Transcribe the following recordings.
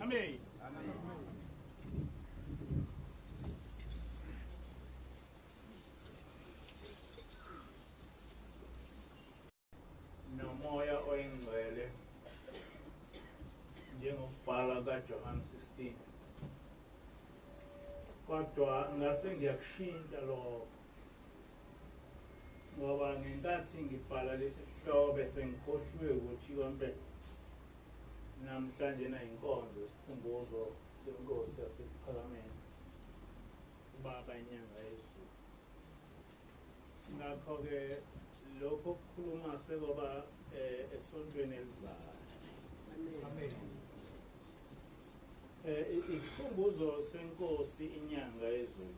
Amen. Nomoya oyingcwele njengokubhala kaJohn 16. Kodwa ngase ngiyakushintsha lokho ngoba ngenkathi ngibhala lesi sihloko sengikhohliwe ukuthi konke namhlanje Inkonzo Yesikhumbuzo senkosi yasePhalamende ubaba Inyangayezulu. Ngakho-ke lokho kukhuluma sekoba esontweni elizayo. Amen. Isikhumbuzo senkosi Inyangayezulu.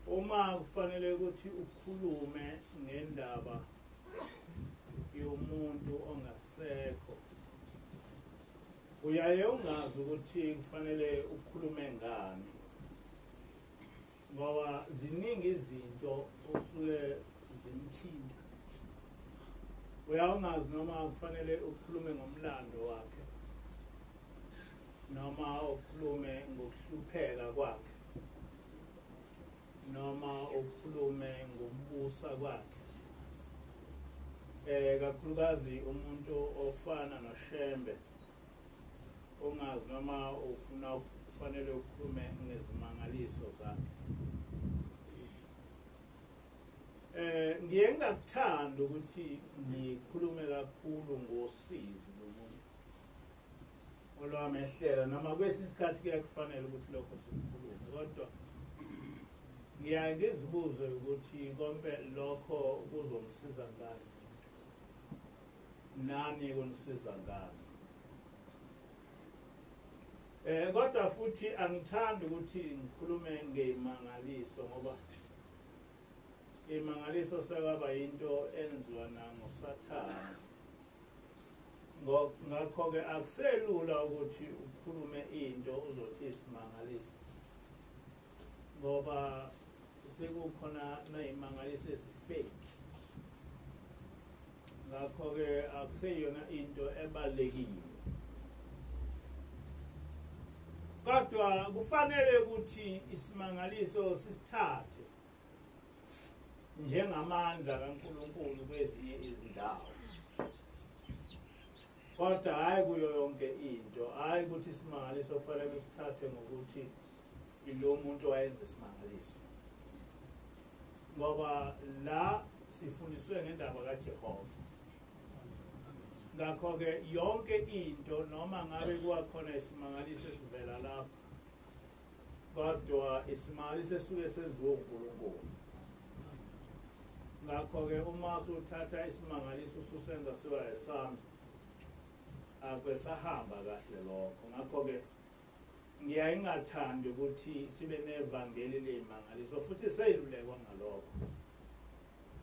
Uma kufanele ukuthi ukhulume ngendaba yomuntu ongasekho, uyaye ungazi ukuthi kufanele ukhulume ngani, ngoba ziningi izinto osuke zimthinta. Uyaungazi noma kufanele ukhulume ngomlando wakhe, noma ukhulume ngokuhlupheka kwakhe, noma ukhulume ngokubusa kwakhe. Kakhulukazi umuntu ofana noShembe, ungazi noma kufanele ukhulume ngezimangaliso zakhe. Ngiye ngakuthanda ukuthi ngikhulume kakhulu ngosizi lomuntu olwamehlela, noma kwesinye isikhathi kuyakufanele ukuthi lokho sikukhulume, kodwa ngiyaye ngizibuze ukuthi konke lokho kuzomsiza ngani, nani kunisiza ngani. Kodwa futhi angithandi ukuthi ngikhulume ngezimangaliso, ngoba imangaliso sekaba into enziwa nangoSathane. Ngakho-ke akuselula ukuthi ukhulume into uzothi isimangaliso, ngoba sekukhona nayimangaliso ezifake. Ngakho-ke akuseyona into ebalekile. Kodwa kufanele ukuthi isimangaliso sisithathe njengamandla kaNkulunkulu kwezinye izindawo, kodwa hayi kuyo yonke into. Hayi ukuthi isimangaliso kufanele sithathwe ngokuthi lo muntu wayenza isimangaliso, ngoba la sifundiswe ngendaba kaJehova. Ngakho-ke yonke into, noma ngabe kuwakhona isimangaliso esivela lapho, kodwa isimangaliso esuke senziwe uNkulunkulu. Ngakho-ke uma usuthatha isimangaliso ususenza siba esami, akwesahamba kahle lokho. Ngakho-ke ngiyaye ngingathandi ukuthi sibe nevangeli ley'mangaliso, futhi seyilulekwa ngalokho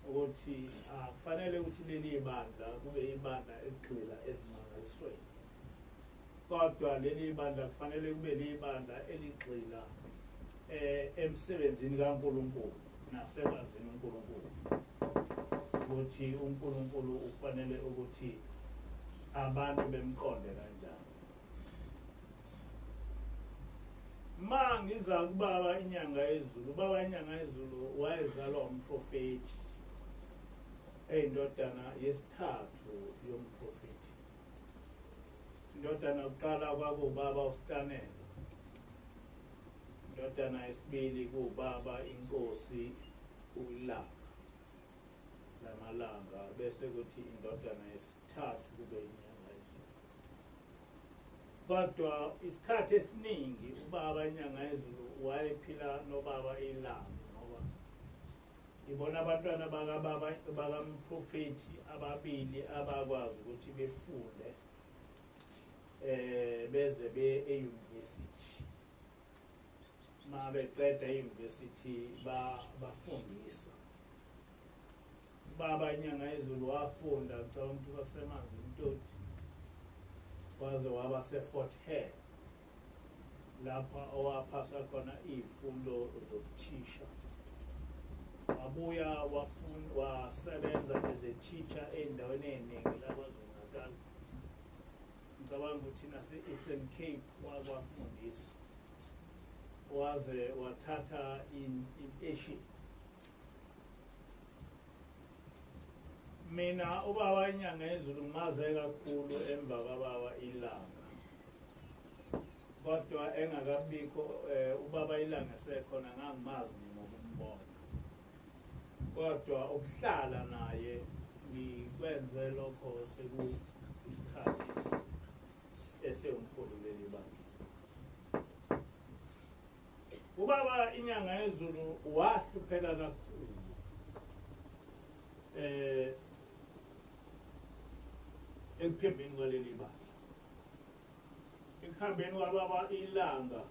ukuthi kufanele ukuthi leli bandla kube ibandla eligxila ezimangalisweni, kodwa leli bandla kufanele kube libandla eligxila emsebenzini kaNkulunkulu nasekwazini uNkulunkulu, ukuthi uNkulunkulu ufanele ukuthi abantu bemqonde kanjani. Ma ngiza kubaba Inyangayezulu, ubaba Inyangayezulu wayezalwa umprofeti, eyindodana yesithathu yomprofeti. Indodana yokuqala kwakubaba uStanele, indodana yesibili kuwubaba Inkosi uLanga lamalanga, bese kuthi indodana yesithathu kube Inyangayezulu. Kodwa isikhathi esiningi ubaba Inyangayezulu wayephila nobaba Ilanga, ngoba ibona abantwana bakamprofeti ababili abakwazi ukuthi befunde beze e-university. Ma beqeda e-university bafundisa. Ubaba Inyangayezulu wafunda ngicabanga ukuthi kwakusemanzi Mtoti, waze waba se-Fort Hare, lapha owaphasa khona iy'fundo zokuthisha. Wabuya wasebenza as a teacher ey'ndaweni ey'ningi laKwaZulu-Natal, ngicabanga ukuthi nase-Eastern Cape wakwafundisa waze wathatha in Asia. Mina ubaba Inyangayezulu ngimaze kakhulu emva kababa Ilanga, kodwa engakabikho ubaba Ilanga esekhona ngangimazi ngokumbona, kodwa ukuhlala naye ngikwenze lokho sekuyisikhathi esewumkhulu leli bandla. Ubaba Inyangayezulu wahlupheka kakhulu ekuphembeni kwaleli bandla. Ekuhambeni kwababa Ilanga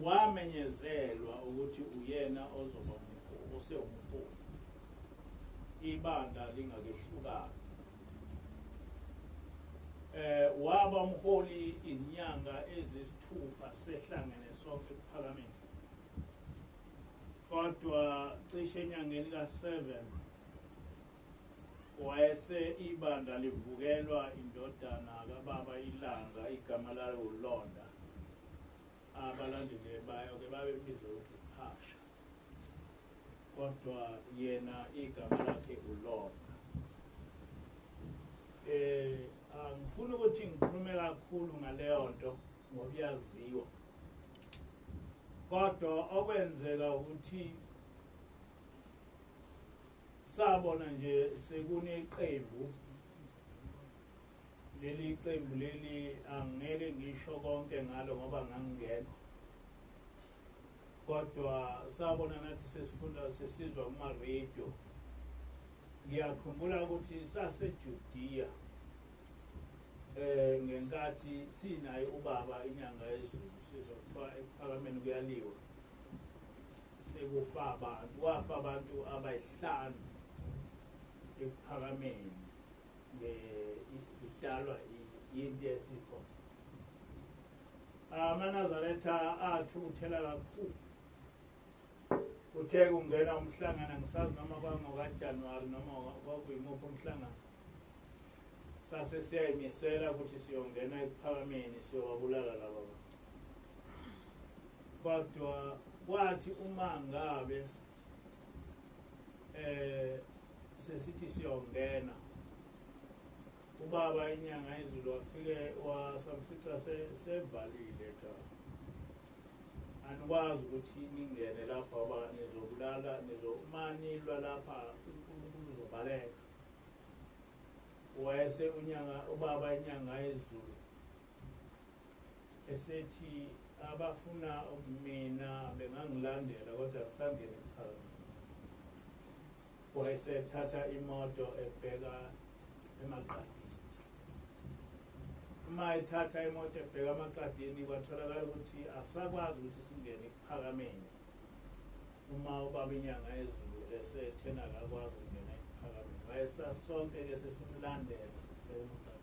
wamenyezelwa ukuthi uyena ozoba osewumkhulu ibandla lingakehlukana. Waba umholi inyanga ezisithupha sehlangene sonke eParliament, kodwa cishe enyangeni ka7 wayese ibandla livukelwa indodana kababa Ilanga igama layo uLonda, abalandeli bayo ke babebizwa ukuthi Phasha, kodwa yena igama lakhe uLonda. Ngifuna ukuthi ngikhulume kakhulu ngaleyo nto ngoba iyaziwa, kodwa okwenzeka ukuthi sabona nje sekuneqembu leli qembu leli angeke ngisho konke ngalo ngoba ngangingeza, kodwa sabona nathi sesifunda sesizwa kuma-radio. Ngiyakhumbula ukuthi saseJudiya ngenkathi sinaye ubaba Inyangayezulu sizokufa eParliament kuyaliwa, sekufa abantu, wafa abantu abayisihlanu eParliament idalwa yinto yesikhona. AmaNazaretha athukuthela kakhulu, kuthe kungena umhlangano, ngisazi noma kwangokaJanuwari noma kwakuyimuphi umhlangano, sase siyayimisela ukuthi siyongena eParliament siyowabulala laba. Kodwa kwathi uma ngabe sesithi siyongena, ubaba Inyangayezulu wafike wasamfica sevalile ta, anikwazi ukuthi ningene lapha ngoba nizobulala, nizomanilwa lapha uNkulunkulu uzobaleka. Wayese ubaba Inyangayezulu esethi abafuna mina bengangilandela kodwa kusangene eParliament. Wayesethatha imoto ebheka eMaqadini. Uma ethatha imoto ebheka eMaqadini kwatholakala ukuthi asakwazi ukuthi singene eParliament uma ubaba Inyangayezulu esethena akakwazi ukungena eParliament. Wayesasonke-ke sesimlandela sibheka eMaqadini.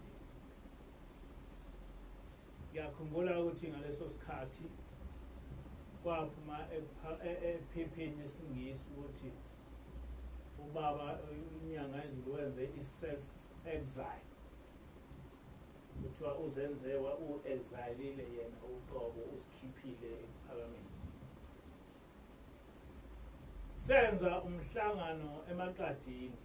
Ngiyakhumbula ukuthi ngaleso sikhathi kwaphuma ephepheni esingisi ukuthi ubaba Inyangayezulu wenze i-self-exile, kuthiwa uzenzewa u-exilile yena uqobo, usikhiphile eParliament. Senza umhlangano eMaqadini,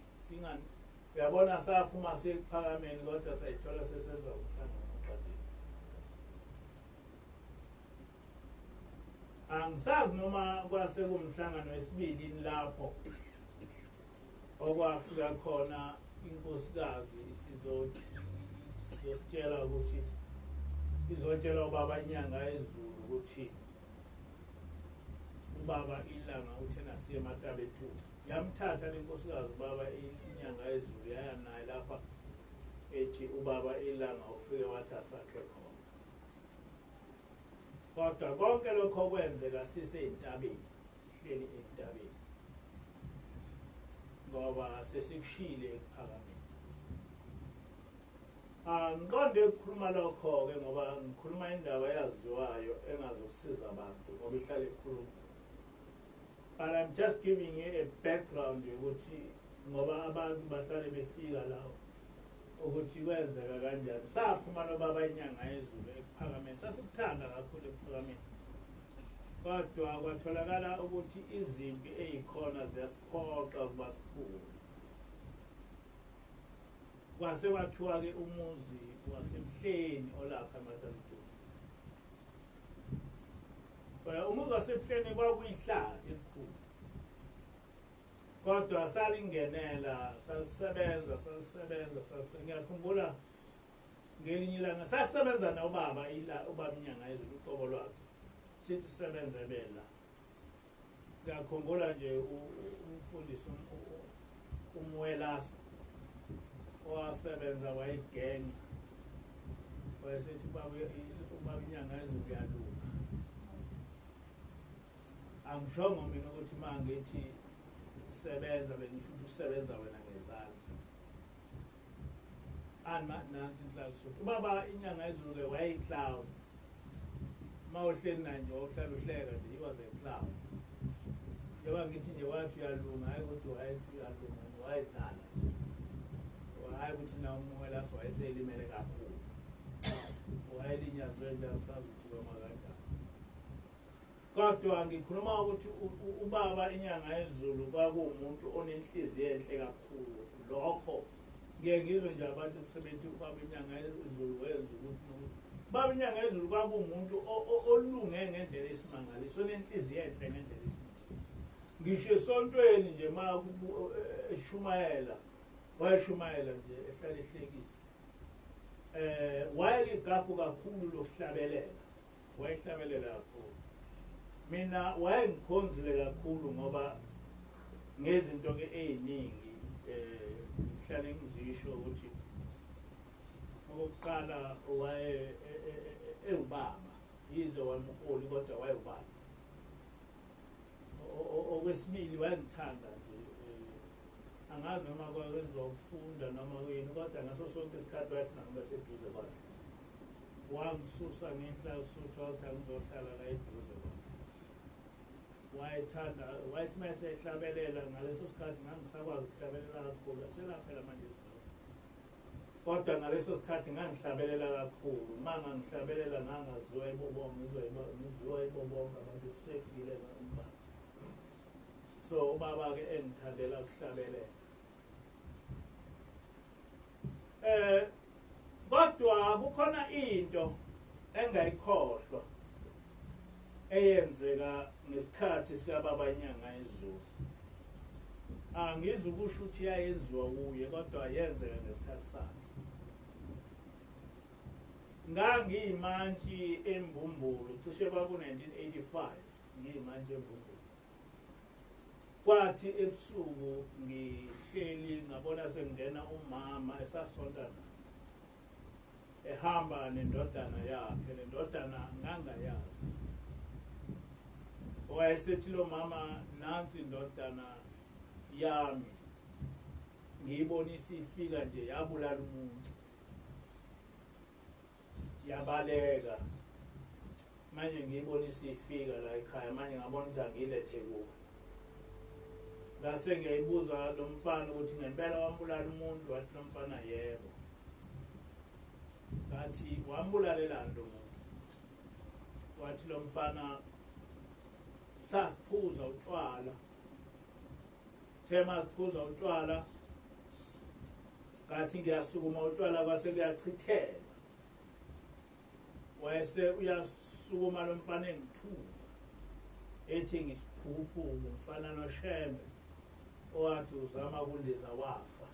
uyabona saphuma siye eParliament kodwa sayithola sesenza umhlangano eMaqadini. Angisazi noma kwase kumhlangano wesibili lapho okwafika khona inkosikazi sizotshela ukuthi izotshela ubaba Inyangayezulu ukuthi ubaba Ilanga uthena siye eMatabethu. Yamthatha le nkosikazi ubaba Inyangayezulu yaya naye lapha, ethi ubaba Ilanga ufike wathi asakhe khona. Kodwa konke lokho kwenzeka siseyintabeni, sihleli entabeni, ngoba sesikushile eParliament. Ngiqonde ukukhuluma lokho-ke ngoba ngikhuluma indaba eyaziwayo engazokusiza abantu ngoba ihlale ikhuluma. But I'm just giving you a background yokuthi ngoba abantu bahlale befika lawo ukuthi kwenzeka kanjani. Saphuma nobaba Inyangayezulu ePhakameni, sasikuthanda kakhulu ePhakameni, kodwa kwatholakala ukuthi izimpi ezikhona ziyasiphoqa ukuba siphume. Kwase kwathiwa-ke umuzi waseMhleni olapha eMatabeleland. Umuzi waseMhleni kwakuyihlathi elikhulu, kodwa salingenela, salisebenza. Ngiyakhumbula ngelinye ilanga sasebenza nobaba ubaba Inyangayezulu uqobo lwakhe, sithi sisebenza ebela. Ngiyakhumbula nje umfundisi umwelasa owasebenza wayigenca, wayesethi ubaba Inyangayezulu uyalunga. Angishongo mina ukuthi uma ngithi sebenza bengisho ukuthi usebenza wena ngezandla. Nansi inhlanhla ubaba Inyangayezulu-ke wayeyiclown. Uma uhleli naye nje uhlala uhleka nje, he was a clown. Njengoba ngithi nje wathi uyalunga, hayi ukuthi wayethi uyalunga, wayedlala nje. Hayi ukuthi na umwelasa wayeselimele kakhulu, wayelinyazwe nje asazi ukuthi kwama kanjani. Kodwa ngikhuluma ukuthi ubaba Inyangayezulu kwakuwumuntu onenhliziyo enhle kakhulu. Lokho ngeke ngizwe nje abantu kusebenza ubaba Inyangayezulu wenza ukuthi ubaba Inyangayezulu kwakuwumuntu olunge ngendlela esimangaliso, onenhliziyo enhle ngendlela esimangaliso. Ngisho esontweni nje ma eshumayela, wayeshumayela nje ehlala ehlekisa. Wayeligagu kakhulu lokuhlabelela, wayehlabelela kakhulu. Mina wayengikhonzile kakhulu ngoba ngezinto ke eziningi ngihlale ngizisho ukuthi okokuqala ewubaba, yize wamholi kodwa wayewubaba. Okwesibili wayengithanda nje, angazi noma kwakwenziwa ukufunda noma kuyini, kodwa ngaso sonke isikhathi wayefuna ngibe seduze kwakhe. Wangisusa ngenhlanhla wathi angizohlala la eduze kwakhe. Wayethanda, wayethi uma esehlabelela, ngaleso sikhathi ngangisakwazi ukuhlabelela kakhulu, aselaphela manje isikhathi. Kodwa ngaleso sikhathi ngangihlabelela kakhulu. Uma ngangihlabelela ngangaziwa ibobonga, ngiziwa ibobonga abantu kusefikile ngombathi. So ubaba-ke engithandela ukuhlabelela. Kodwa kukhona into engayikhohlwa eyenzeka ngesikhathi sikababa Inyangayezulu. Angizukusho ukuthi yayenziwa kuye, kodwa yenzeka ngesikhathi sakhe. Ngangiyimantshi eMbumbulu, cishe kwaku-1985, ngiyimantshi eMbumbulu. Kwathi ebusuku ngihleli ngabona sengena umama esasontana, ehamba nendodana yakhe. Le ndodana ngangayazi. Wayesethi lo mama, nansi indodana yami, ngiyibonisa ifika nje yabulala umuntu, yabaleka. Manje ngiyibonisa ifika la ekhaya, manje ngabona ukuthi angilethe kubo. Ngase ngiyayibuza lo mfana ukuthi ngempela wambulala umuntu, wathi lo mfana yebo. Ngathi wambulalelani lo muntu? Wathi lo mfana sasiphuza utshwala. Thema siphuza utshwala, ngathi ngiyasukuma utshwala kwase kuyachithela. Wayese uyasukuma lo mfana engithuka, ethi ngisiphuphu umfana noShembe owathi uzama kundiza wafa.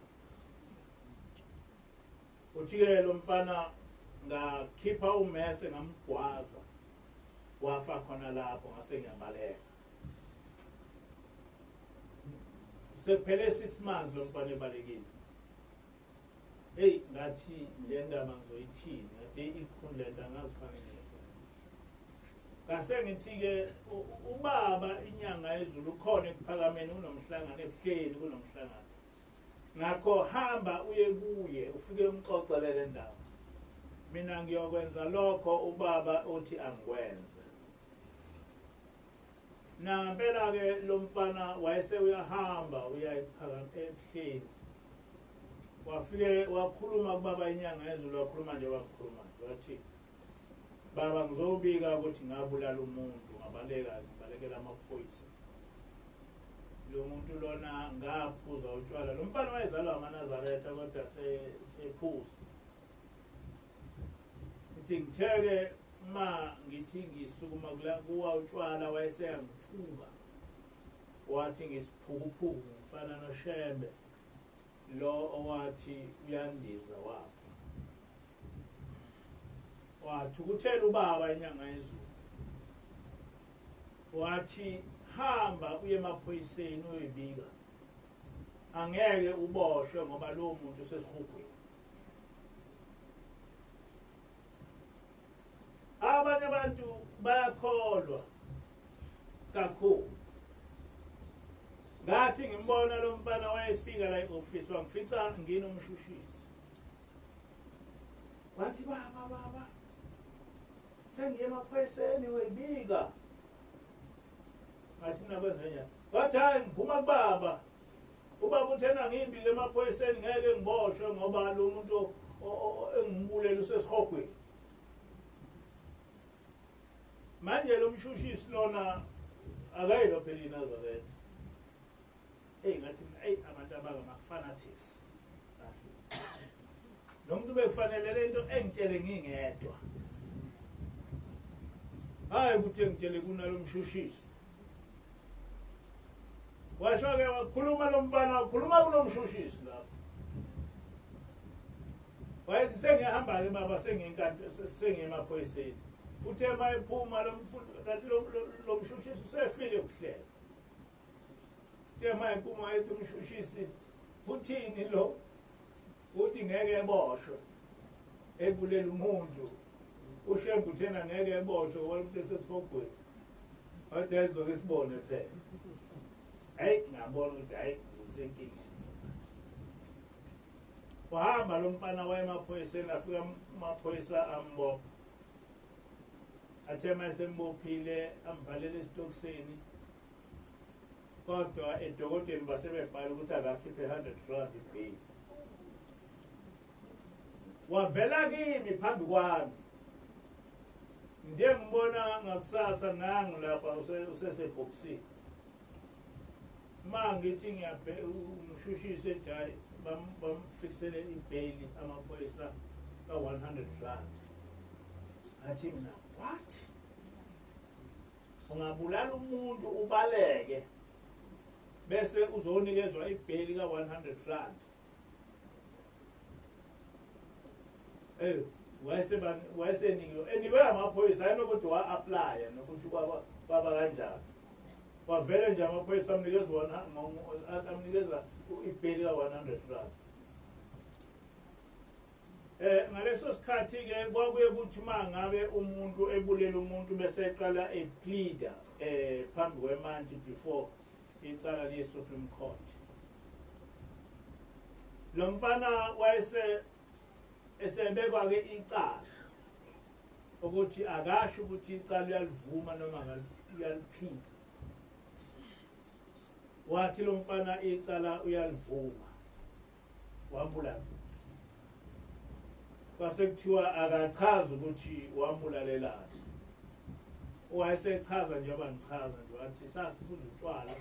Uthi-ke lo mfana ngakhipha umese ngamgwaza, wafa khona lapho. Ngase ngiyabaleka. Sekuphele 6 months lo mfana ebalekile. Hey, ngathi le ndaba ngizoyithini, ngathi ikhundla angazifanele. Ngase ngithi-ke ubaba Inyangayezulu khona ePhakameni, kunomhlangano ebuhleni, kunomhlangano. Ngakho hamba uye kuye ufike umxoxelele ndaba. Mina ngiyokwenza lokho ubaba uthi angikwenze. Na ngempela-ke lo mfana wayese uyahamba uya ePhakameni ebuhleni. wafike wakhuluma kubaba Inyangayezulu, wakhuluma nje wakhuluma wathi baba ngizobika ukuthi ngabulala umuntu ngabalekela amaphoyisa. Lo muntu lona ngaphuza utshwala. Lo mfana wayezalwa amaNazaretha kodwa sephuza. Ngithi ngitheke ma ngithi ngisukuma kuwa utshwala wayeseyangithuka. Wathi ngisiphukuphuku ngifana noShembe lo owathi uyandiza wafa. Wathi ukuthela ubaba Inyangayezulu. Wathi hamba uye emaphoyiseni uyibika. Angeke uboshwe ngoba lo muntu usesihugweni. Abanye abantu bayakholwa kakhulu. Ngathi ngimbona lo mfana wayefika la e-office wangifica ngine umshushisi. Wathi baba sengiye emaphoyiseni uyibika. Ngathi mina kwenzenjani? Wathi hayi ngiphuma kubaba. Ubaba uthena ngimbike emaphoyiseni ngeke ngiboshwe ngoba lo muntu engimbulela usesihogweni. Manje lo mshushisi lona akayilo phela iNazaretha. Ngathi abantu abangama-fanatics. Lo muntu bekufanele lento engitshele ngingedwa. Hayi ukuthi ngitshele kunalo mshushisi. Washo-ke wakhuluma lo mfana, wakhuluma kulo mshushisi lapho. Wayethi sengiyahamba-ke baba sengiyemaphoyiseni. Uthe uma ephuma lo mshushisi usefile ukuhlela. Uthe uma ephuma ethi umshushisi uthini lo? Uthi ngeke eboshwe. Ebulela umuntu. UShembe uthena ngeke eboshwe ngoba umuntu esesihogweni. Wathi ayizoke sibone phela. Hayi ngabona ukuthi hayi usenkingeni. Wahamba lo mfana waye emaphoyiseni, afika amaphoyisa ambopha. Athe mayesembophile amvalele esitokiseni. Kodwa edokotela basebebhala ukuthi akakhiphe 100 rand ibail. Wavela kimi phambi kwami. Ndiye ngibona ngakusasa nangu lapha usesebhoksini. Ma ngithi ngiyabhe umshushisi ethi bamfiksele ibail amaphoyisa ka 100 rand. Athi mina what? Ungabulala umuntu ubaleke bese uzonikezwa ibail ka 100 rand. Wayesenikwe enikwe amaphoyisa ayinokuthi wa-applya nokuthi kwaba kanjani. Wavele nje amaphoyisa amnikeza ibail ka 100 rand. Ngaleso sikhathi-ke kwakuye kuthi mangabe umuntu ebulela umuntu bese eqala epleader phambi kwemantshi before icala liye-Supreme Court. Lo mfana esebekwa-ke icala ukuthi akasho ukuthi icala uyalivuma noma uyaliphika. Wathi lo mfana icala uyalivuma wambulala. Kwase kuthiwa akachaza ukuthi wambulalelani. Wayesechaza nje abangichaza nje wathi sasiphuza utshwala.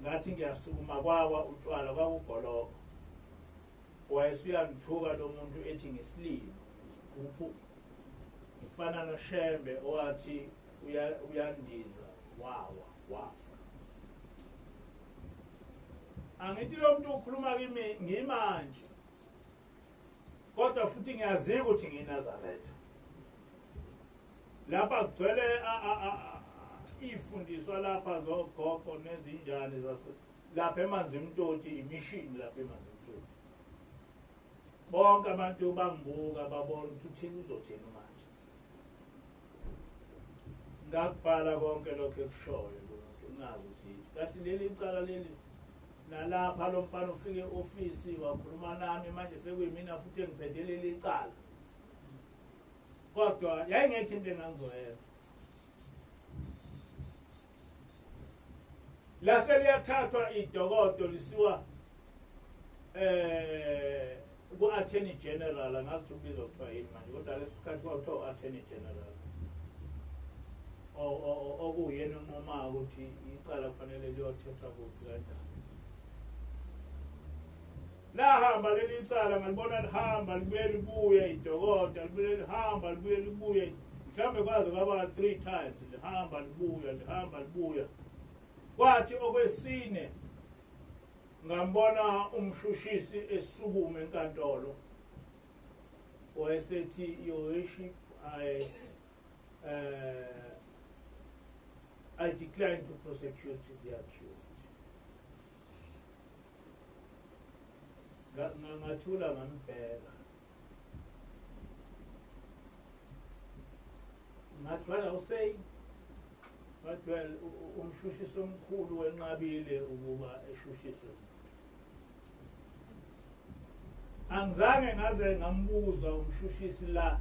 Ngathi ngiyasukuma kwawa utshwala kwakugoloko. Wayesuyangithuka lo muntu ethi ngisililo isiphuphu. Ngifana noShembe owathi uyandiza wafa. Angithi lo muntu ukhuluma kimi ngimanje. Kodwa futhi ngiyazi ukuthi ngiNazaretha. Lapha kugcwele ifundiswa lapha zogogo nezinjane lapha eManzimtoti, imishini lapha eManzimtoti. Bonke abantu bangibuka babona ukuthi uthini uzothina manje. Ngakubhala konke lokho ekushoyo ngazi ukuthi kanti leli icala leli nalapha lo mfana ufike e-office wakhuluma nami manje sekuyimina futhi engiphethe leli icala. Kodwa yayingekho into engangizoyenza. Lase liyathathwa idokodo lisiwa ku-Attorney General angazi ukuthi ubizwa kuthiwa yini manje kodwa lesikhathi kwakuthiwa Attorney General okuyena onqomayo ukuthi icala kufanele liyothethwa kuphi kanjani. Lahamba leli icala ngalibona lihamba libuye libuye idokota libuye lihamba libuye libuye mhlawumbe kwaze kwaba 3 times lihamba libuya kwathi okwesine ngambona umshushisi esukuma enkantolo wayesethi your worship I decline to prosecute the accused. Ngathula ngambheka ngathi what I was saying, but well umshushisi omkhulu wenqabile ukuba eshushiswe. Angizange ngaze ngambuza umshushisi la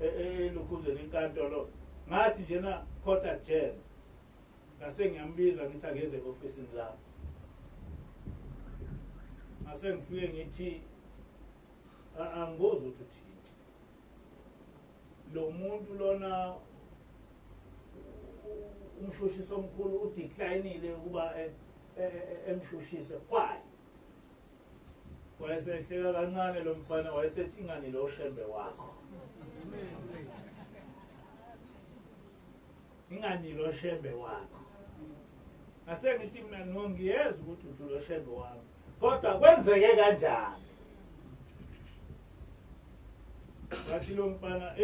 elokhuzeni enkantolo ngathi njena court adjourned ngase ngiyambiza ngithi akeze officeini lapho ngase ngifike ngithi angiboza ukuthi lo muntu lona umshushisi omkhulu udeclineile ukuba emshushise why wayesehleka kancane lo mfana wayesethi ingani lo shembe wakho ingani lo shembe wakho ngase ngithi mina ngiyeza ukuthi uthi lo shembe wami kodwa kwenzeke kanjani wathi lo mfana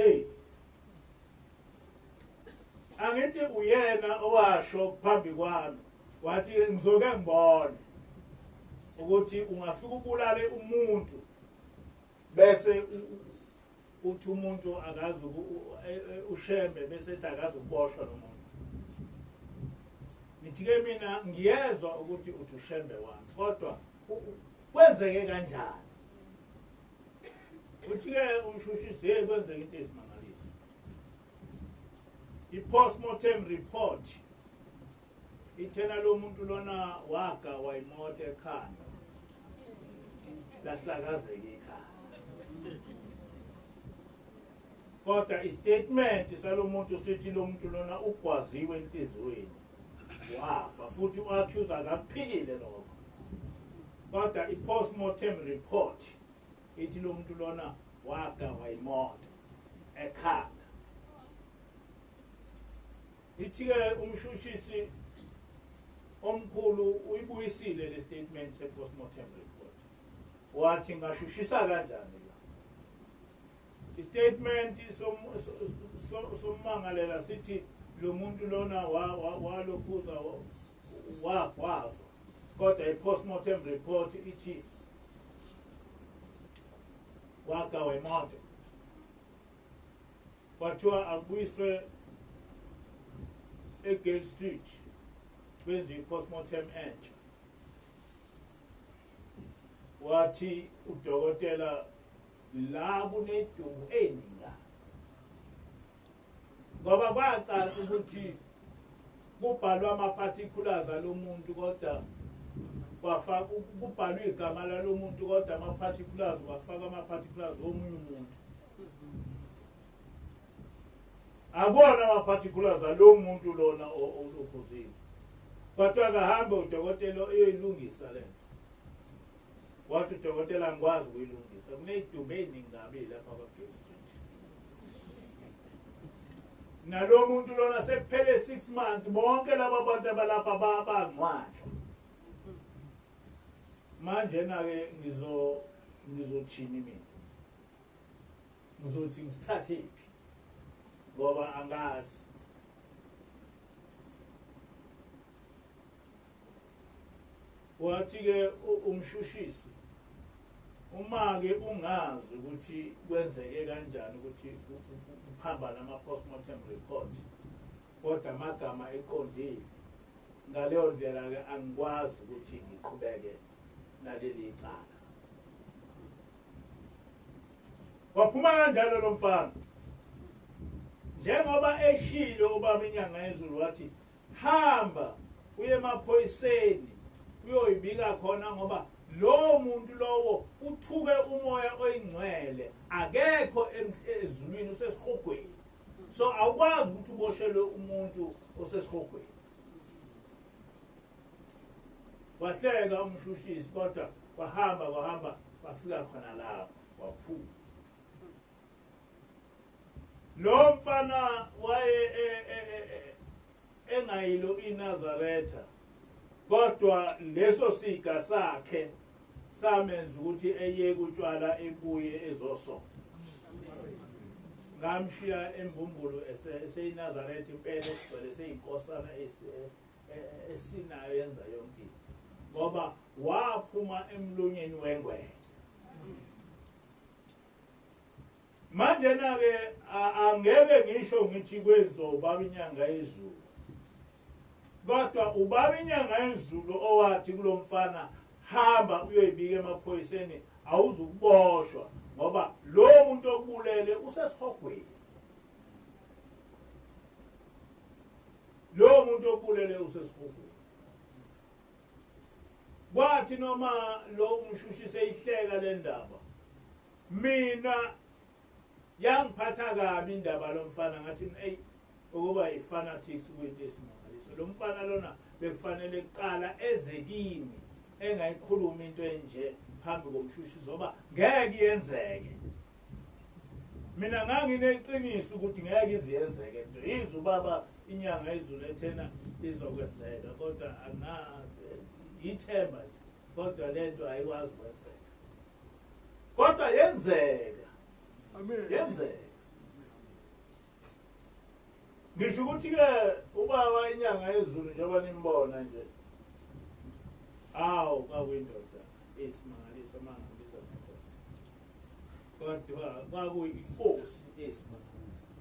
angithi uyena owasho phambi kwami wathi ngizoke ngibone ukuthi ungafika ubulale umuntu bese uthi umuntu akazi ushembe bese ethi akazi ukuboshwa lo muntu. Nithi-ke mina ngiyezwa ukuthi uthi ushembe wami kodwa kwenzeke kanjani? Uthi-ke umshushisi kwenzeke into esimangalisa. I-postmortem report ithena lo muntu lona waga wayimoto ekhanda lahlakazeka ekhaya. Kodwa istatement salo muntu sithi lo muntu lona ugwaziwe enhlizweni wafa futhi u-accuse akaphile lokho. Kodwa i-postmortem report ithi lo muntu lona waga wayimoto ekhanda. Ithi-ke umshushisi omkhulu uyibuyisile le statement se-postmortem report. Wathi ngashushisa kanjani la? I-statement sommangalela sithi lo muntu lona walokhuza wafa. Kodwa i-postmortem report ithi waga wayimoto. Kwathiwa abuyiswe eGale Street kwenziwe i-postmortem entsha. Wathi udokotela la kunedumo eninga ngoba kwacaca ukuthi kubhalwa ama-particulars alo muntu kodwa kwafaka kubhalwe igama lalo muntu kodwa ama-particulars kwafaka ama-particulars omunye umuntu. Akona ama-particulars alo muntu lona olokhuzile. Kodwa kahambe udokotela uyilungisa le. Wathi udokotela ngikwazi ukuyilungisa. Kunedumo eningabe lapha kwaGale Street. Nalo muntu lona sekuphele 6 months bonke laba bantu abalapha bangcwatshwa. Manje na-ke ngizothini mina? Ngizothi ngisithathe phi? Ngoba angazi. Wathi-ke umshushisi uma-ke ungazi ukuthi kwenzeke kanjani ukuthi kuhamba nama-postmortem report kodwa amagama eqondile ngaleyo ndlela-ke angikwazi ukuthi ngiqhubeke naleli cala. Waphuma kanjalo lo mfana njengoba eshilo ubaba Inyangayezulu wathi hamba uye emaphoyiseni uyoyibika khona ngoba lo muntu lowo uthuke umoya oyingcwele akekho ezulwini usesihogweni. So awukwazi ukuthi uboshelwe umuntu osesihogweni. Wahleka umshushisi kodwa wahamba wafika khona lapho waphuma. Lo mfana waye engayilo iNazaretha kodwa leso siga sakhe samenza ukuthi eyeke utshwala ebuye ezosonto. Ngamshiya embumbulu eseyiNazaretha impela egcwele seyinkosana esinayo yenza yonke ngoba waphuma emlonyeni wengwe. Manje na-ke angeke ngisho ngithi kwenzo ubaba Inyangayezulu kodwa ubaba Inyangayezulu owathi kulo mfana hamba uyoyibika emaphoyiseni awuzukuboshwa ngoba lo muntu okubulele usesihogweni. Lo muntu okubulele usesihogweni. Kwathi noma lo umshushi seyihleka le ndaba mina yangiphatha kabi indaba lo mfana ngathi hey ukuba ifanatics kwinto esimangaliso. Lo mfana lona bekufanele kuqala ezekimi engayikhuluma into enje phambi komshushi zoba ngeke yenzeke. Mina ngangineqiniso ukuthi ngeke iziyenzeke nje. Yizo ubaba Inyangayezulu ethena izokwenzeka kodwa ithemba nje kodwa lento ayikwazi ukwenzeka. Kodwa yenzeka. Amen. Yenzeka. Ngisho ukuthi ke ubaba Inyangayezulu njengoba nimbona nje kwakuyindoda esimangaliso mangaliso kodwa kwakuyinkosi esimangaliso.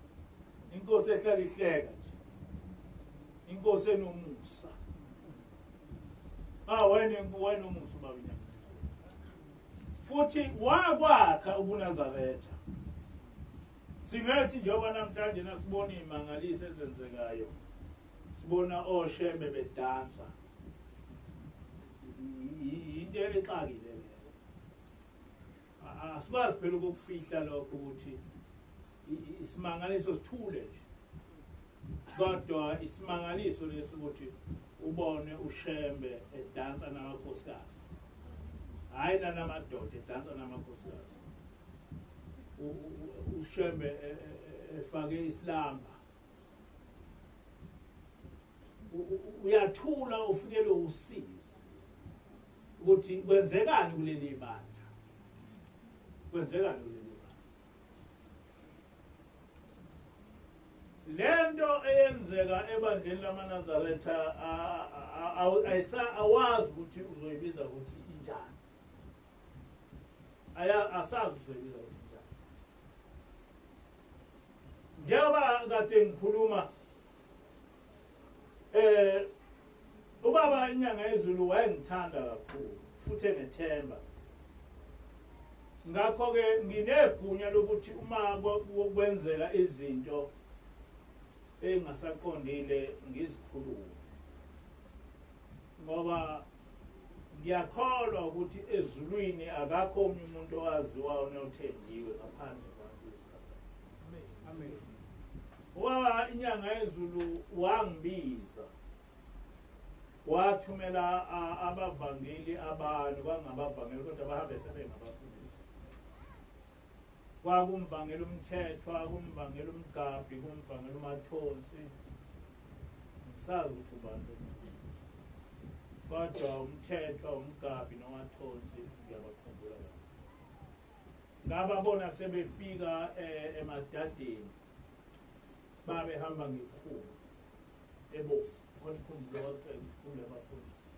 Inkosi ehlala ihleka nje. Inkosi enomusa. Wena umusa ubaba Inyangayezulu. Futhi wakwakha ubuNazaretha. Singathi njengoba namhlanje nasibona imangaliso ezenzekayo. Sibona oshembe bedansa. Into exakile leyo. Asikwazi phela ukufihla lokho ukuthi isimangaliso sithule nje. Kodwa isimangaliso leso ukuthi ubone ushembe edansa namakhosikazi. Hayi namadoda edansa namakhosikazi. Ushembe efake isilamba. Uyathula ufikelwe usizi. Ukuthi kwenzekani kuleli bandla. Kwenzekani kuleli bandla. Lento eyenzeka ebandleni lamaNazaretha awazi ukuthi uzoyibiza ukuthi injani. Asazi uzoyibiza ukuthi injani. Njengoba kade ngikhuluma ubaba Inyangayezulu wayengithanda kakhulu futhi enethemba. Ngakho ke nginegunya lokuthi uma kwenzeka izinto engasaqondile ngizikhuluma. Ngoba ngiyakholwa ukuthi ezulwini akakho omunye umuntu owaziwayo nothendiwe ngaphandle kwaNkulunkulu. Amen. Ubaba Inyangayezulu wangibiza. Wathumela abavangeli abantu kwangabavangeli kodwa bahambe sebengabafundisi. Kwakumvangela umthethwa, kumvangela umgabhi, kumvangela umathonsi. Ngisazi ukuthi ubantu. Kodwa umthethwa, umgabhi nomathonsi ngiyabakhumbula. Ngababona sebefika emadadeni. Babehamba ngekhulu. Ebofu. Konkhumbulo kule bafundisi.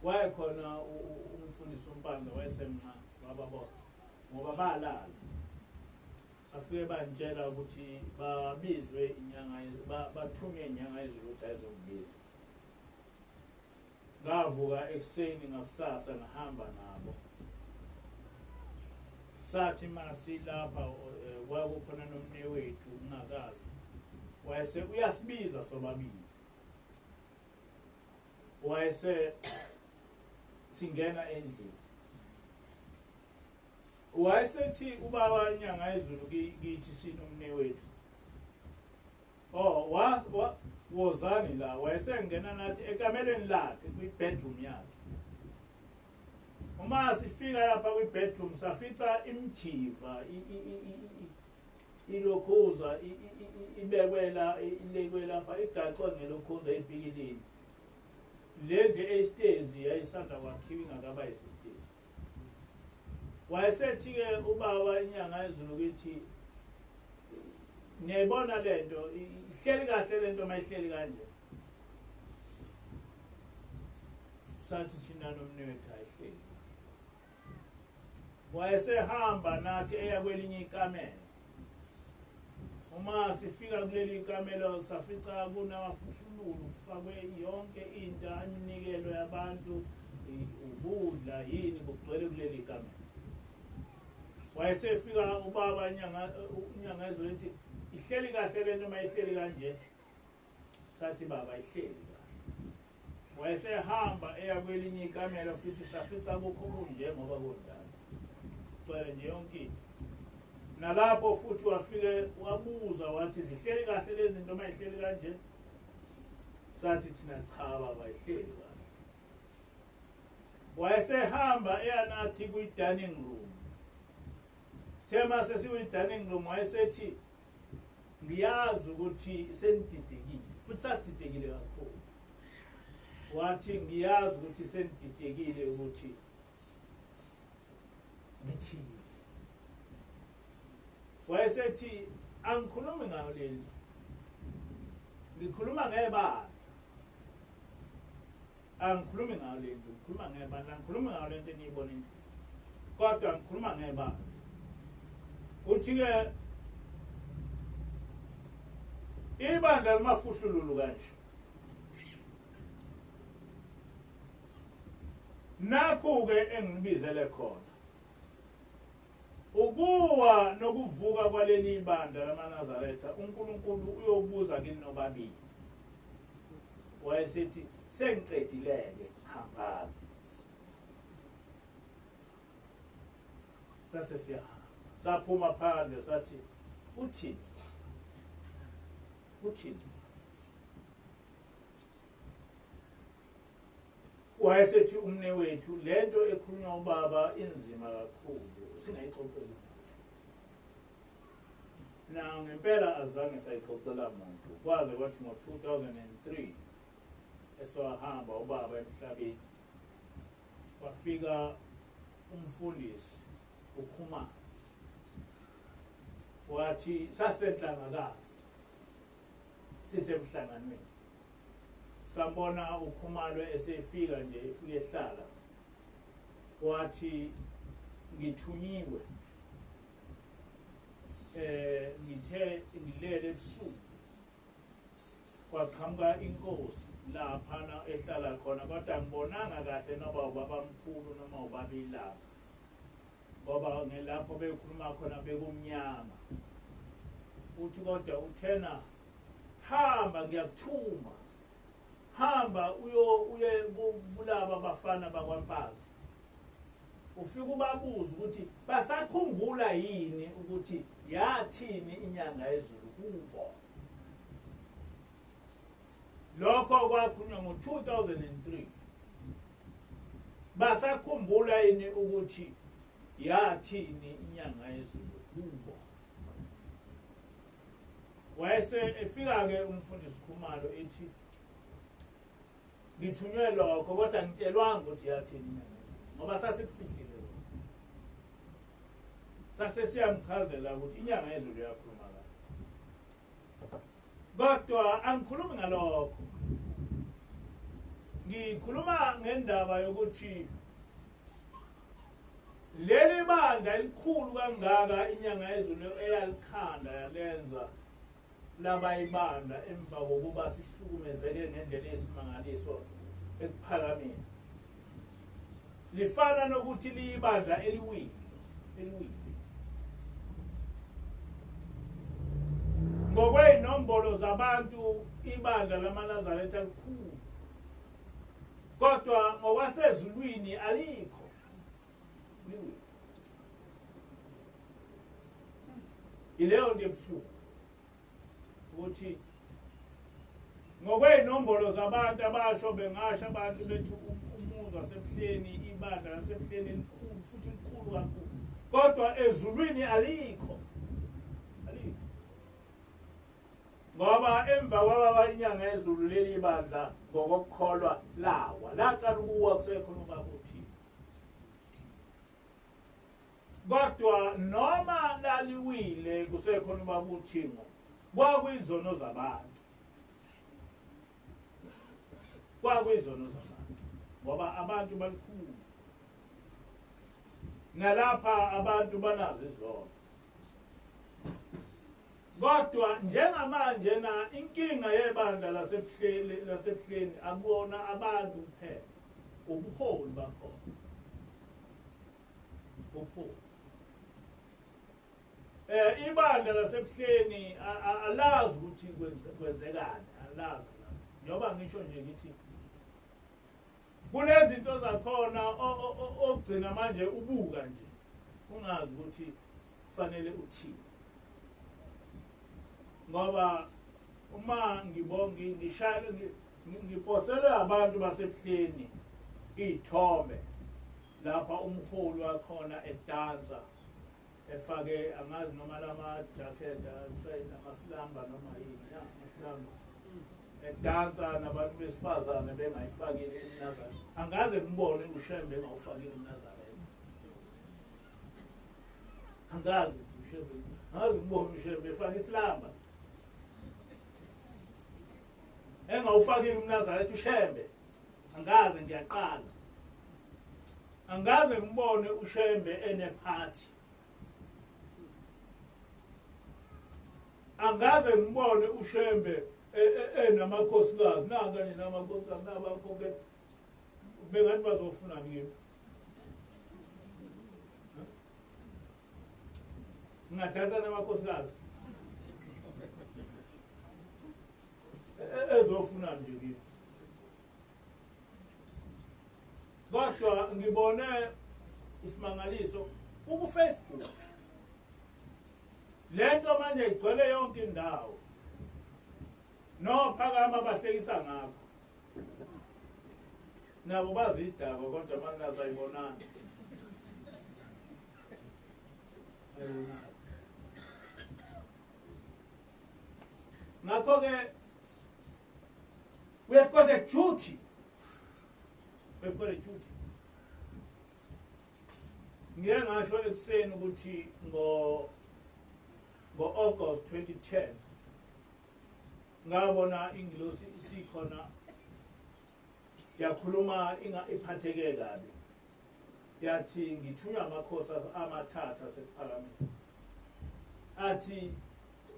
Wayekhona umfundisi uMpanza wayesemncane wababona ngoba balala. Bafike banjela ukuthi babizwe Inyangayezulu bathume Inyangayezulu ukuthi ayizokubiza. Ngavuka ekseni ngakusasa ngahamba nabo. Sathi masi lapha kwakukhona nomnewethu ungakazi wayese uyasibiza sobabili wayese singena endlini wayesethi ubaba Inyangayezulu kithi sinomne wethu wozani la wayesengena nathi ekamelweni lakhe kwi-bedroom yakhe uma sifika lapha kwi-bedroom safica imjiva ilokhuza ibekwela ilekwe lapha igacwa ngelokhuza ebhikilini lendle estezi yayisanda kwakhiwa ingakaba yisistezi wayesethi-ke ubaba Inyangayezulu kithi ngiyayibona lento ihleli kahle lento mayihleli kanje sathi thina nomnewethu ayihleli wayesehamba nathi eya kwelinye ikamela uma sifika kuleli ikamela safica kunamafuhlulu kufakwe yonke into iminikelo yabantu ukudla yini kugcwele kuleli ikamela wayesefika ubaba Inyangayezulu ethi ihleli kahle lento mayihleli kanje sathi baba ihleli kahle wayesehamba eya kwelinye ikamela futhi safica kukho kunje ngoba kundala cwele nje yonke into nalapho futhi wafike wabuza wathi zihleli kahle lezi zinto mayihleli kanje sathi thina cha baba ihleli kahle wayesehamba eya nathi kwi-dining room sithema sesiyi-dining room wayesethi ngiyazi ukuthi senididekile futhi sasididekile kakhulu wathi ngiyazi ukuthi senididekile ukuthi ngithini wayesethi angikhulumi ngayo leli ngikhuluma ngebandla angikhulumi ngayo leli ngikhuluma ngebandla angikhulumi ngayo lento eniyibonile kodwa ngikhuluma ngebandla uthi-ke ibandla limafuhlululu kanje nakho-ke engibizele khona ukuwa nokuvuka kwaleli ibandla lamaNazaretha uNkulunkulu uyobuza kini nobabili wayesethi sengiqedileke hambani sase siyahamba saphuma phandle sathi uthini wayesethi umne wethu lento ekhulunywa ubaba inzima kakhulu singayixoxeli na ngempela azange sayixoxela muntu kwaze kwathi ngo-2003 eswahamba ubaba emhlabeni wafika umfundisi ukhuma wathi sasenhlangakazi sisemhlanganweni sambona ukhumalo esefika nje efike ehlala wathi ngithunyiwe ngithe ngilele ebusuku kwaqhamuka inkosi laphana ehlala khona kodwa ngibonanga kahle noba ubabamkhulu noma ubabili lapha ngoba ngelapho bekhuluma khona bekumnyama uthi kodwa uthena hamba ngiyakuthuma hamba uye kulaba abafana bakwaMpanza ufika ubabuza ukuthi basakhumbula yini ukuthi yathini Inyangayezulu kubo lokho kwakhulunywa ngo-2003 basakhumbula yini ukuthi yathini Inyangayezulu kubo wayese efika-ke umfundisi Khumalo ethi ngithunywe lokho kodwa ngitshelwanga ukuthi yathini Inyangayezulu ngoba sasikufihlile sasesiyamchazela ukuthi Inyangayezulu yakhuluma kahle kodwa angikhulumi ngalokho ngikhuluma ngendaba yokuthi leli bandla elikhulu kangaka Inyangayezulu eyalikhanda yalenza labayibanda emva kokuba sihlukumezeke ngendlela esimangaliso ekuphakameni lifana nokuthi liyibandla eliwile ngokweyinombolo zabantu ibandla lamaNazaretha likhulu, kodwa ngokwasezulwini alikho. Ileyo nto ebuhlungu ukuthi ngokweyinombolo zabantu abasho bengasho abantu bethu umuzi wasebuhleni, ibandla lasebuhleni likhulu futhi likhulu kakhulu, kodwa ezulwini alikho. Ngoba emva kwababa Inyangayezulu leli bandla ngokukholwa lawa laqala ukuwa kusekhona ukuthi, kodwa noma laliwile kusekhona ukuthi kwakuyizono zabantu, ngoba abantu balikhulu nalapha abantu banazo izono. Kodwa njengamanje na inkinga yebandla lasebuhleni akubona abantu kuphela, ubuholi bakhona. Ibandla lasebuhleni alazi ukuthi kwenzekani, alazi. Njengoba ngisho nje ngithi kunezinto zakhona ogcina manje ubuka nje ungazi ukuthi kufanele uthini. Ngoba uma ngiposele abantu basebuhleni iy'thombe lapha umholi wakhona edansa efake angazi noma lama-jacket namasilamba noma yini, amasilamba, edansa nabantu besifazane bengayifakile iNazaretha. Angaze ngibone uShembe engawufakile iNazaretha. Angaze ngibone uShembe efake isilamba engawufakile uNazaretha uShembe. Angaze, ngiyaqala. Angaze ngibone uShembe enephathi. Angaze ngibone uShembe enamakhosikazi. Nakanye namakhosikazi nabakho ke bengathi bazofuna kimi. Ngingadansa namakhosikazi ezofuna nje kimi. Kodwa ngibone isimangaliso ku-Facebook. Lento manje igcwele yonke indawo. Nophakama bahlekisa ngakho. Nabo bazidaba kodwa manje azayibonana. Ngakho-ke we have got a duty. We've got a duty. Ngiye ngasho ekuseni ukuthi ngo-August 2010 ngabona ingilosi isikhona yakhuluma iphatheke kabi. Yathi ngithunywa amakhosi amathathu asephalamende. Athi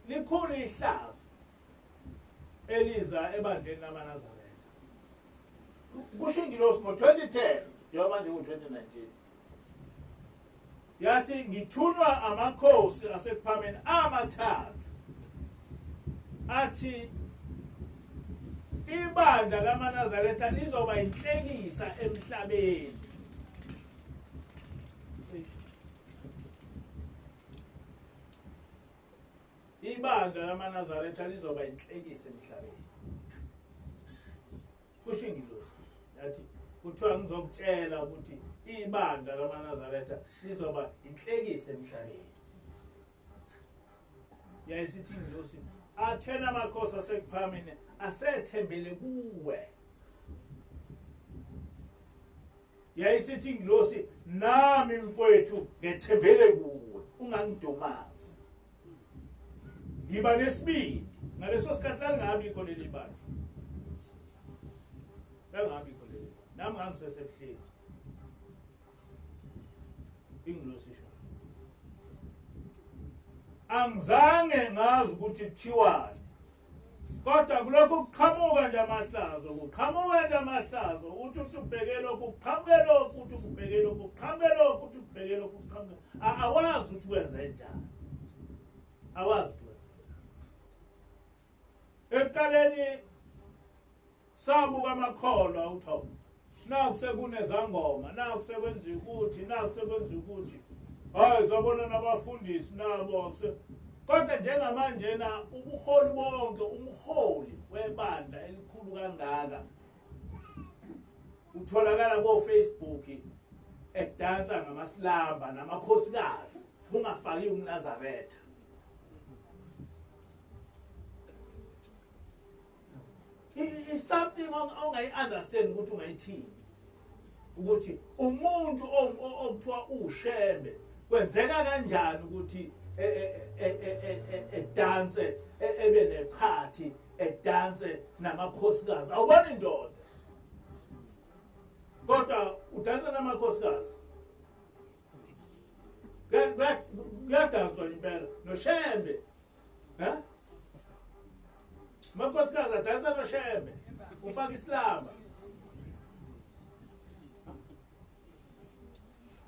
likhulu ihlazo eliza ebandleni lamaNazaretha. Kusho ingilosi ngo-2010 njengoba manje ku-2019. Yathi ngithunywa amakhosi asephalamende amathathu. Athi ibandla lamaNazaretha lizoba inhlekisa emhlabeni. Ibandla lamaNazaretha lizoba inhlekisa emhlabeni. Kusho ingilosi yathi kuthiwa ngizokutshela ukuthi ibandla lamaNazaretha lizoba inhlekisa emhlabeni. Yayisithi ingilosi athena amakhosi asekuphameni asethembele kuwe. Yayisithi ingilosi nami mfowethu ngethembele kuwe, ungangidumazi. Ngiba nesibindi ngaleso sikhathi ngabikho leli bandla. Ngabikho leli. Nami ngangisesebuhleni. Ingilosi sho. Angizange ngazi ukuthi kuthiwani. Kodwa kulokho kuqhamuka nje amahlazo, kuqhamuka nje amahlazo, uthi ubheke lokhu, uqhamuke lokhu, uthi ubheke lokhu, uqhamuke lokhu, uthi ubheke lokhu, uqhamuke. Awazi ukuthi wenze njani. Awazi ukuthi wenze. ekuqaleni sabuka amakholwa utho naku sekunezangoma naku sekwenziwa ukuthi naku sekwenziwa ukuthi hayi sabona nabafundisi nabo kodwa njengamanje na ubuholi bonke umholi webandla elikhulu kangaka utholakala ko Facebook edansa ngamasilamba namakhosikazi kungafaki umNazaretha. It's something ongayi-understand ukuthi ungayithini ukuthi umuntu okuthiwa ushembe kwenzeka kanjani ukuthi edanse ebe nephathi edanse namakhosikazi awubona indoda kodwa udansa namakhosikazi kuyadanswa impela noshembe makhosikazi adansa noshembe ufaka isilamba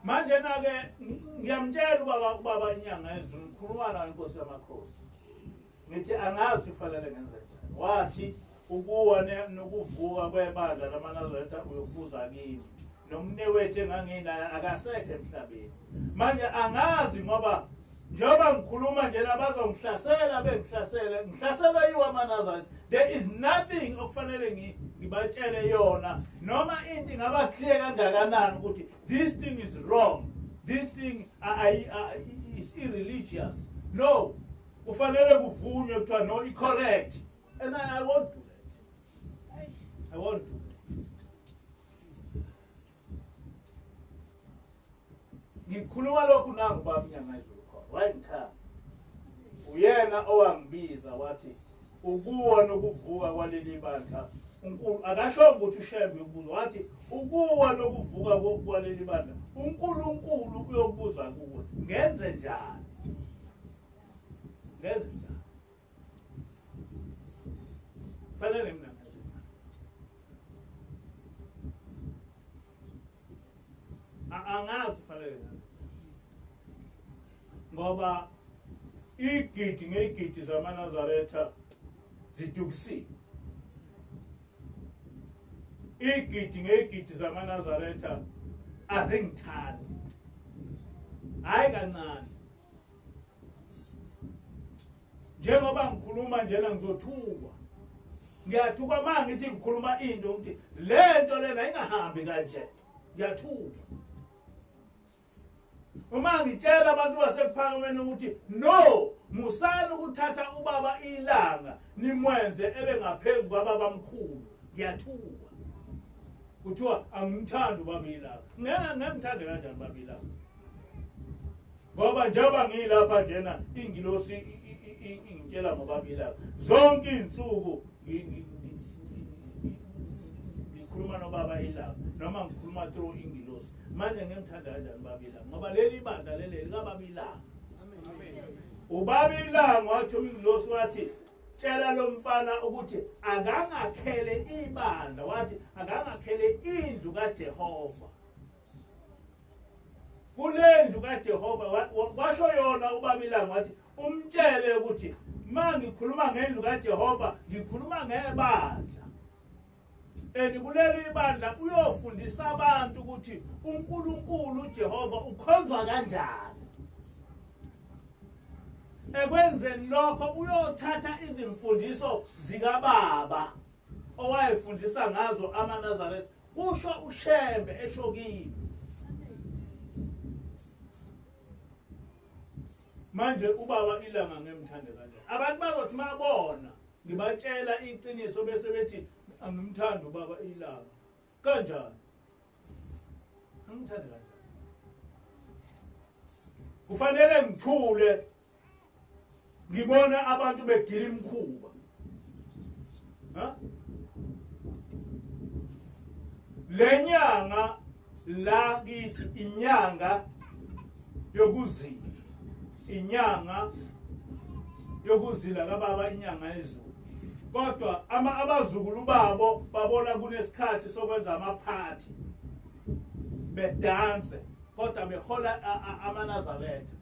manje na-ke ngiyamtshela ubaba Inyangayezulu ngikhuluma nayo inkosi yamakhosi ngithi angazi ufanele ngenze njani wathi ukuwa nokuvuka kwebandla lamaNazaretha uyokubuza kimi nomnewethu enganginaye akasekho emhlabeni manje angazi ngoba njengoba ngikhuluma nje abazongihlasela ngihlasela yiwa amaNazaretha. There is nothing okufanele ngibatshele yona noma into ingaba clear kangakanani ukuthi this thing is wrong, this thing is irreligious. No, kufanele kuvunywe kuthiwa no, correct, and I won't do that. I won't do that. Ngikhuluma lokhu nangu baba Inyangayezulu khona right now uyena owangibiza wathi ukuwa nokuvuka kwaleli bandla uNkulunkulu akasho ukuthi ushembe ubuzo wathi ukuwa nokuvuka kwaleli bandla uNkulunkulu uyokubuza kuwe ngenze njani fanele mina angazi fanele ngoba igidi ngegidi zamaNazaretha zidukusile igidi ngegidi zamaNazaretha azingithandi hayi kancane njengoba ngikhuluma njena ngizothukwa ngiyathuka manje ngithi ngikhuluma into ukuthi lento lena ingahambi kanje ngiyathuka uma ngitshela abantu basephakameni ukuthi no musani ukuthatha ubaba ilanga nimwenze ebe ngaphezulu kwababa mkhulu ngiyathuka kuthiwa angimthandi ubaba ilanga ngeke kanjani ubaba ilanga ngoba njengoba ngilapha njena ingilosi ingitshela ngobaba ilanga zonke izinsuku ngikhuluma nobaba ilanga noma ngikhuluma through ingilosi manje ngimthanda kanjani ubaba ilanga ngoba leli bandla leli likababa ilanga ubaba ilanga wathi ingilosi wathi tshela lo mfana ukuthi akangakhele ibandla wathi akangakhele indlu kaJehova kulendlu kaJehova washo yona ubaba ilanga wathi umtshele ukuthi mangikhuluma ngendlu kaJehova ngikhuluma ngebandla kuleli ibandla uyofundisa abantu ukuthi uNkulunkulu uJehova ukhonzwa kanjani ekwenzeni lokho uyothatha izimfundiso zikaBaba owayefundisa ngazo amaNazaretha kusho ushembe eshokini manje ubaba ilanga ngemthande kanje abantu bazothi mabona ngibatshela iqiniso bese bethi angimthandi ubaba ilanga kanjani angimthandi kanjani kufanele ngithule ngibona abantu begila imkhuba lenyanga la kithi inyanga yokuzila inyanga yokuzila kababa Inyangayezulu kodwa abazukulu babo babona kunesikhathi sokwenza amaphathi bedanse kodwa behola amaNazaretha.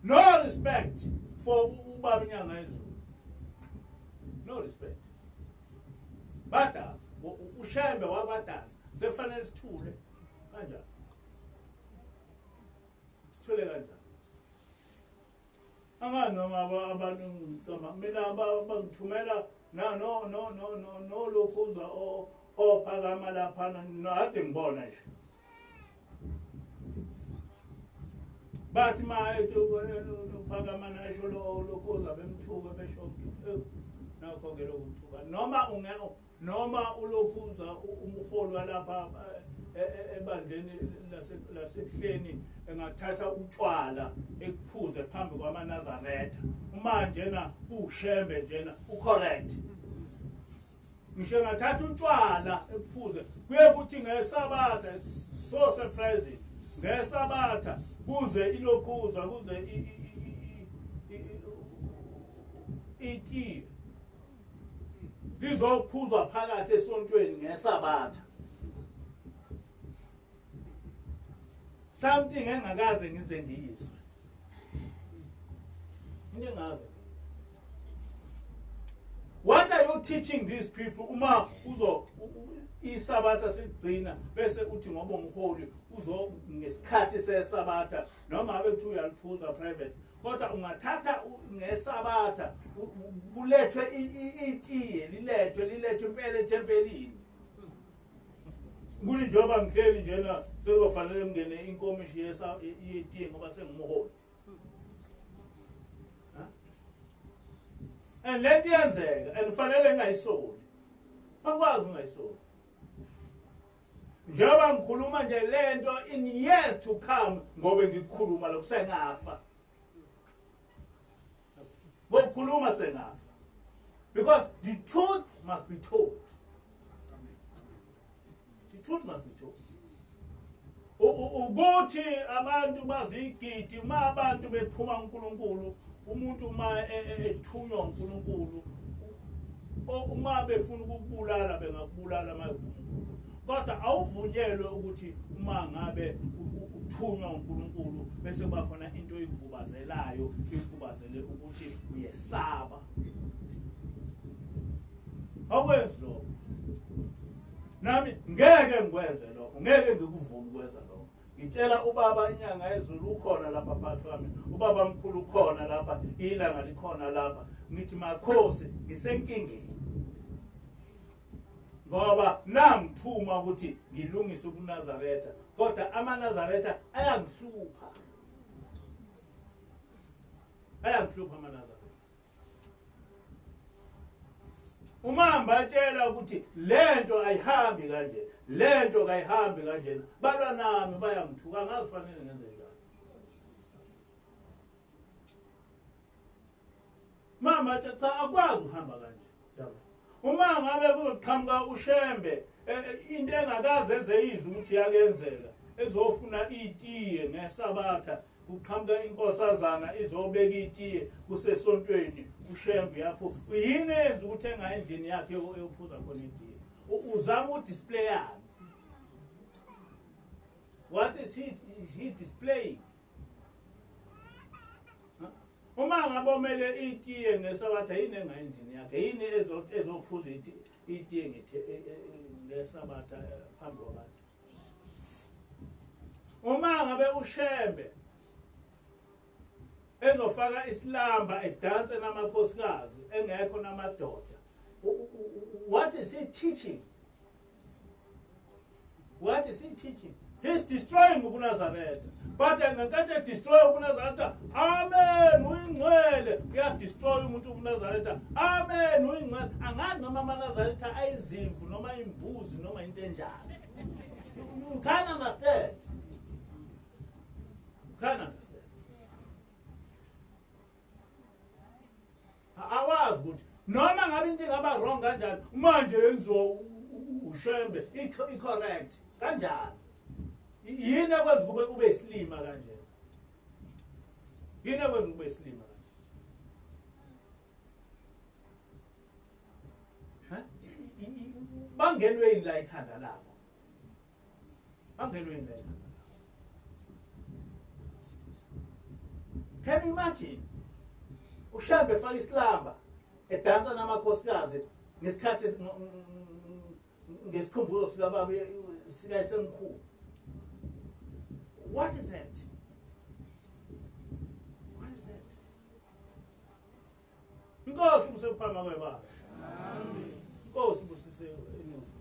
No respect for ubaba Inyangayezulu no respect. Badazi, ushembe wabadazi, sekufanele sithule kanjani. Sithule kanjani. Angani noma abantu mina bangithumela no lokhuza ophakama lapha no ade ngibona nje. Bathi maethu uphakama nasho lokhuza bemthuka besho nakho ke lokuthuka noma ulokhuza umholi walapha ebandleni lasehleni engathatha utshwala ekuphuze phambi kwamaNazaretha manje na ushembe njena ucorrect ngisho ngathatha utshwala ekuphuze kuye kuthi ngesabatha so surprising ngesabatha kuze ilokhuza kuze iti lizophuzwa phakathi esontweni ngesabatha. Something engakaze ngize ngiyizwe. Ngingaze. What are you teaching these people uma uzo isabatha sigcina bese uthi ngoba umholi uzo ngesikhathi sesabatha noma abe kuthi uyaliphuza private kodwa ungathatha ngesabatha kulethwe itiye lilethwe impela etempelini. Kuni njengoba ngihleli njena sekufanele ngene inkomishi yetiye ngoba sengumholi. And let yenzeka and kufanele ngayisoli. Angikwazi ngayisoli. Njengoba ngikhuluma nje lento in years to come ngobe ngikhuluma lokusengafa. Ngokukhuluma sengafa. Because the truth must be told. Truth must be told. Ukuthi abantu bazigidi uma abantu bephuma uNkulunkulu umuntu uma ethunywa uNkulunkulu uma befuna ukubulala bengakubulala mayivunyelwe kodwa awuvunyelwe ukuthi uma ngabe uthunywa uNkulunkulu bese kuba khona into ekubazelayo ikubazele ukuthi uyesaba akwenzi lokho. Nami ngeke ngikwenze lokho, ngeke ngikuvume ukwenza lokho. Ngitshela ubaba Inyangayezulu ukhona lapha phakathi kwami, ubaba mkhulu ukhona lapha, ilanga likhona lapha. Ngithi makhosi ngisenkingeni. Ngoba nangithuma ukuthi ngilungise kuNazaretha, kodwa amaNazaretha ayangihlupha. Ayangihlupha amaNazaretha. Uma mbatshela ukuthi lento ayihambi kanje, lento kayihambi kanje, balwa nami bayangithuka ngazifanele ngenze njalo. Mama cha akwazi uhamba kanje. Yabo. Uma ngabe kuzoqhamuka ushembe into engakaze ezeyizwe ukuthi yakenzeka ezofuna itiye ngesabatha kuqhamuka inkosazana izobeka itiye kusesontweni ushembe yapho yini enza ukuthi enga endlini yakhe yokuphuza khona itiye uzama udisplay yami. What is he displaying? Uma ngabomele itiye ngesabatha yini enga endlini yakhe yini ezophuza itiye ngesabatha phambi kwabantu. Uma ngabe ushembe ezofaka isilamba edanse namakhosikazi engekho namadoda. What is he teaching? What is he teaching? He's destroying uNazaretha. But ngakathe destroy uNazaretha. Amen uyingcwele. Uya destroy umuntu uNazaretha. Amen uyingcwele. Angazi noma amaNazaretha ayizimvu noma imbuzi noma into enjalo. You can't understand. You can't understand. Awazi ukuthi noma ngabe into engaba wrong kanjani manje yenziwa ushembe i-correct kanjani yini ekwenza kube isilima kanje yini ekwenza kube isilima kanje bangenwe yini la ikhanda labo bangenwe yini la ikhanda labo. Can you imagine ushembe faka isilamba edansa namakhosikazi ngesikhathi ngesikhumbuzo sikababa sikayisemkhulu. What is that? What is that? Inkosi busephambi kwebaba. Amen. Inkosi busise emuva.